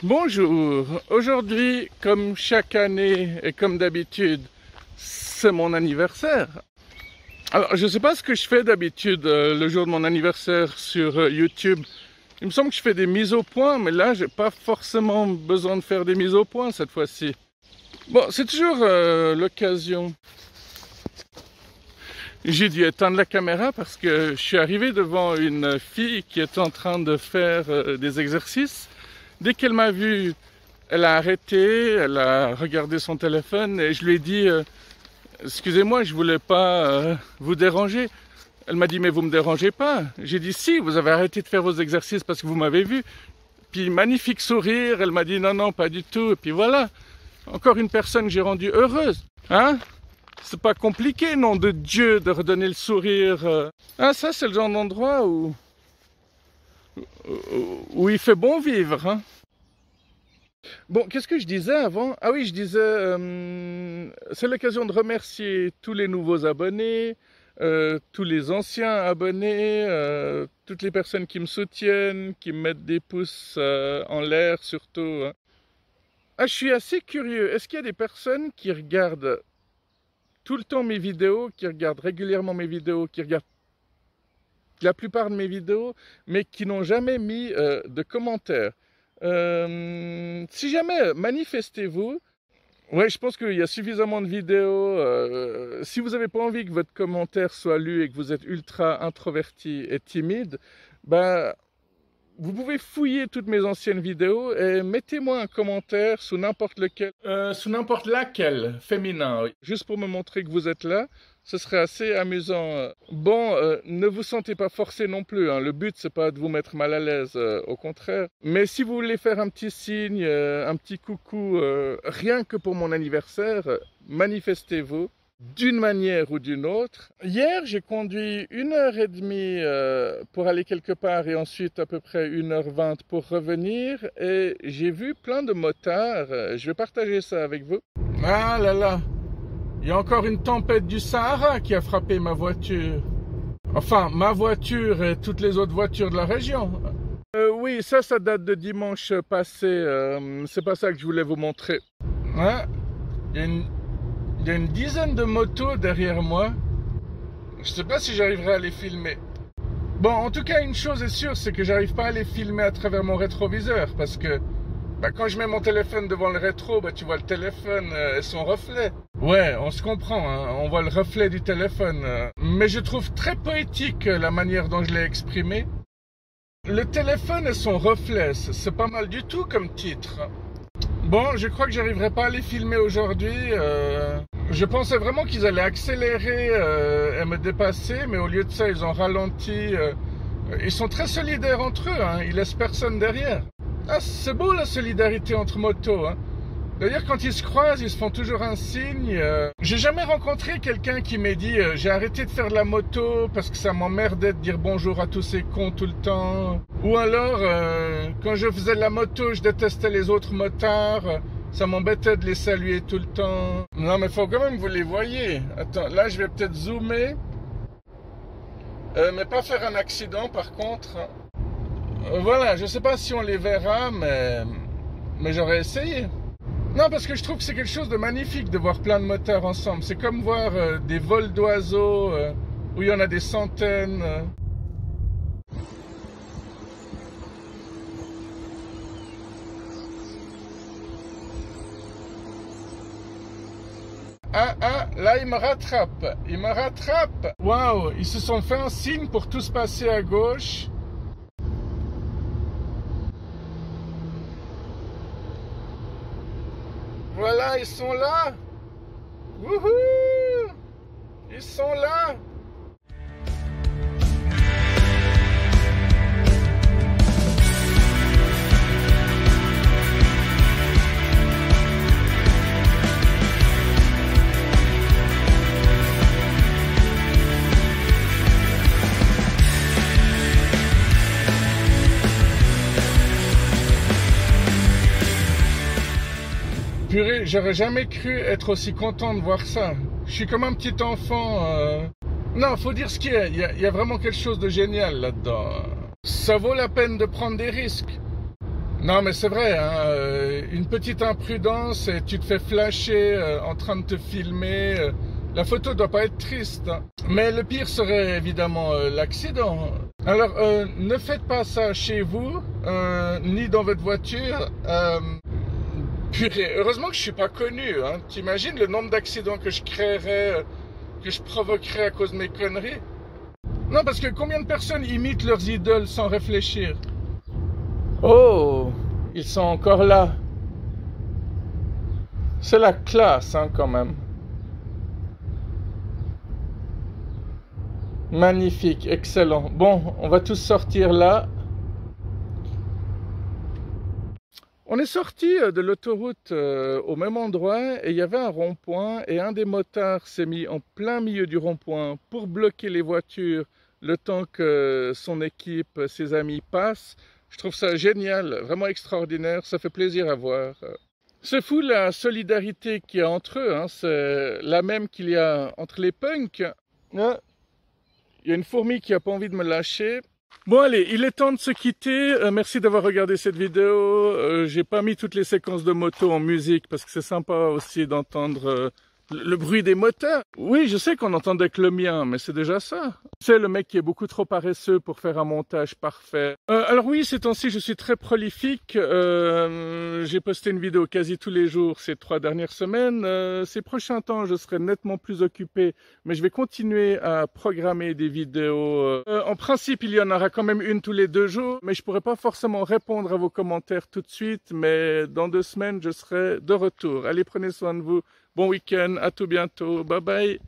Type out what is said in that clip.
Bonjour, aujourd'hui, comme chaque année et comme d'habitude, c'est mon anniversaire. Alors, je ne sais pas ce que je fais d'habitude le jour de mon anniversaire sur YouTube. Il me semble que je fais des mises au point, mais là, j'ai pas forcément besoin de faire des mises au point cette fois-ci. Bon, c'est toujours l'occasion. J'ai dû éteindre la caméra parce que je suis arrivé devant une fille qui est en train de faire des exercices. Dès qu'elle m'a vu, elle a arrêté, elle a regardé son téléphone et je lui ai dit excusez-moi, je voulais pas vous déranger. Elle m'a dit mais vous me dérangez pas. J'ai dit si, vous avez arrêté de faire vos exercices parce que vous m'avez vu. Puis magnifique sourire, elle m'a dit non, non, pas du tout. Et puis voilà, encore une personne que j'ai rendue heureuse. Hein? C'est pas compliqué, nom de Dieu, de redonner le sourire. Ah, ça c'est le genre d'endroit où il fait bon vivre. Hein? Bon, qu'est-ce que je disais avant? Ah oui, je disais, c'est l'occasion de remercier tous les nouveaux abonnés, tous les anciens abonnés, toutes les personnes qui me soutiennent, qui me mettent des pouces en l'air surtout. Hein. Ah, je suis assez curieux. Est-ce qu'il y a des personnes qui regardent tout le temps mes vidéos, qui regardent régulièrement mes vidéos, qui regardent la plupart de mes vidéos, mais qui n'ont jamais mis de commentaires? Si jamais, manifestez-vous. Ouais, je pense qu'il y a suffisamment de vidéos. Si vous n'avez pas envie que votre commentaire soit lu et que vous êtes ultra introverti et timide, ben, vous pouvez fouiller toutes mes anciennes vidéos et mettez-moi un commentaire sous n'importe lequel, sous n'importe laquelle, féminin, oui. Juste pour me montrer que vous êtes là. Ce serait assez amusant. Bon, ne vous sentez pas forcé non plus. Hein. Le but, c'est pas de vous mettre mal à l'aise, au contraire. Mais si vous voulez faire un petit signe, un petit coucou, rien que pour mon anniversaire, manifestez-vous d'une manière ou d'une autre. Hier, j'ai conduit 1h30 pour aller quelque part et ensuite à peu près 1h20 pour revenir. Et j'ai vu plein de motards. Je vais partager ça avec vous. Ah là là! Il y a encore une tempête du Sahara qui a frappé ma voiture. Enfin, ma voiture et toutes les autres voitures de la région. Oui, ça date de dimanche passé. C'est pas ça que je voulais vous montrer. Ouais. Il y a une dizaine de motos derrière moi. Je sais pas si j'arriverai à les filmer. Bon, en tout cas, une chose est sûre, c'est que j'arrive pas à les filmer à travers mon rétroviseur. Parce que quand je mets mon téléphone devant le rétro, tu vois le téléphone et son reflet. Ouais, on se comprend, hein, on voit le reflet du téléphone. Mais je trouve très poétique la manière dont je l'ai exprimé. Le téléphone et son reflet, c'est pas mal du tout comme titre. Bon, je crois que j'arriverai pas à les filmer aujourd'hui. Je pensais vraiment qu'ils allaient accélérer et me dépasser, mais au lieu de ça, ils ont ralenti. Ils sont très solidaires entre eux, hein, ils laissent personne derrière. Ah, c'est beau la solidarité entre motos. Hein. D'ailleurs, quand ils se croisent, ils se font toujours un signe. J'ai jamais rencontré quelqu'un qui m'ait dit j'ai arrêté de faire de la moto parce que ça m'emmerdait de dire bonjour à tous ces cons tout le temps. Ou alors, quand je faisais de la moto, je détestais les autres motards. Ça m'embêtait de les saluer tout le temps. Non, mais faut quand même que vous les voyez. Attends, là, je vais peut-être zoomer. Mais pas faire un accident, par contre. Voilà, je sais pas si on les verra, mais j'aurais essayé. Non, parce que je trouve que c'est quelque chose de magnifique de voir plein de moteurs ensemble. C'est comme voir des vols d'oiseaux où il y en a des centaines. Ah, là, il me rattrape. Il me rattrape. Waouh, ils se sont fait un signe pour tous passer à gauche. Voilà, ils sont là. Wouhou! Ils sont là. Purée, j'aurais jamais cru être aussi content de voir ça. Je suis comme un petit enfant. Non, faut dire ce qu'il y a. Il y a vraiment quelque chose de génial là-dedans. Ça vaut la peine de prendre des risques. Non, mais c'est vrai, hein, une petite imprudence et tu te fais flasher en train de te filmer. La photo doit pas être triste, hein. Mais le pire serait évidemment l'accident. Alors, ne faites pas ça chez vous, ni dans votre voiture. Purée, heureusement que je suis pas connu, hein. T'imagines le nombre d'accidents que je créerais, que je provoquerais à cause de mes conneries? Non, parce que combien de personnes imitent leurs idoles sans réfléchir? Oh, ils sont encore là. C'est la classe, hein, quand même. Magnifique, excellent. Bon, on va tous sortir là. On est sorti de l'autoroute au même endroit et il y avait un rond-point et un des motards s'est mis en plein milieu du rond-point pour bloquer les voitures le temps que son équipe, ses amis passent. Je trouve ça génial, vraiment extraordinaire, ça fait plaisir à voir. C'est fou la solidarité qu'il y a entre eux, hein. C'est la même qu'il y a entre les punks. Ah, il y a une fourmi qui n'a pas envie de me lâcher. Bon allez, il est temps de se quitter. Merci d'avoir regardé cette vidéo. J'ai pas mis toutes les séquences de moto en musique parce que c'est sympa aussi d'entendre le bruit des moteurs. Oui, je sais qu'on entendait que le mien, mais c'est déjà ça. C'est le mec qui est beaucoup trop paresseux pour faire un montage parfait. Alors oui, ces temps-ci, je suis très prolifique. J'ai posté une vidéo quasi tous les jours ces 3 dernières semaines. Ces prochains temps, je serai nettement plus occupé, mais je vais continuer à programmer des vidéos. En principe, il y en aura quand même une tous les 2 jours, mais je pourrai pas forcément répondre à vos commentaires tout de suite, mais dans 2 semaines, je serai de retour. Allez, prenez soin de vous. Bon week-end, à tout bientôt, bye bye.